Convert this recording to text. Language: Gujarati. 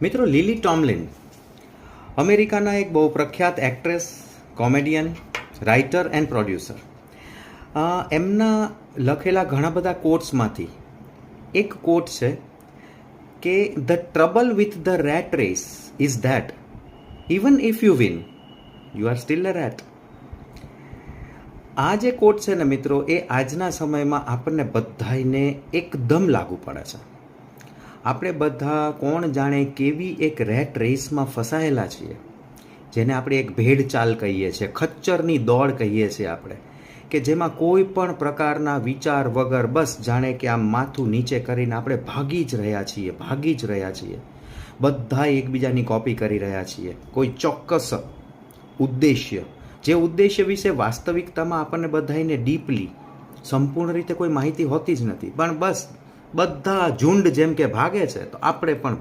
મિત્રો, લિલી ટોમલિન અમેરિકાના એક બહુ પ્રખ્યાત actress, comedian, writer and producer. એમના લખેલા ઘણા બધા કોટ્સમાંથી એક કોટ છે કે the trouble with the rat race is that even if you win you are still a rat. આ જે કોટ છે ને મિત્રો, એ આજના સમયમાં આપણને બધાને એકદમ લાગુ પડે છે. આપણે બધા કોણ જાણે કેવી એક રેટ રેસમાં ફસાયેલા છીએ, જેને આપણે એક ભેડ ચાલ કહીએ છીએ, ખચ્ચરની દોડ કહીએ છીએ આપણે, કે જેમાં કોઈ પણ પ્રકારના વિચાર વગર બસ જાણે કે આમ માથું નીચે કરીને આપણે ભાગી જ રહ્યા છીએ. બધા એકબીજાની કોપી કરી રહ્યા છીએ, કોઈ ચોક્કસ ઉદ્દેશ્ય, જે ઉદ્દેશ્ય વિશે વાસ્તવિકતામાં આપણને બધાને ડીપલી સંપૂર્ણ રીતે કોઈ માહિતી હોતી જ નથી, પણ બસ બધા ઝુંડ જેમ કે ભાગે છે તો આપણે પણ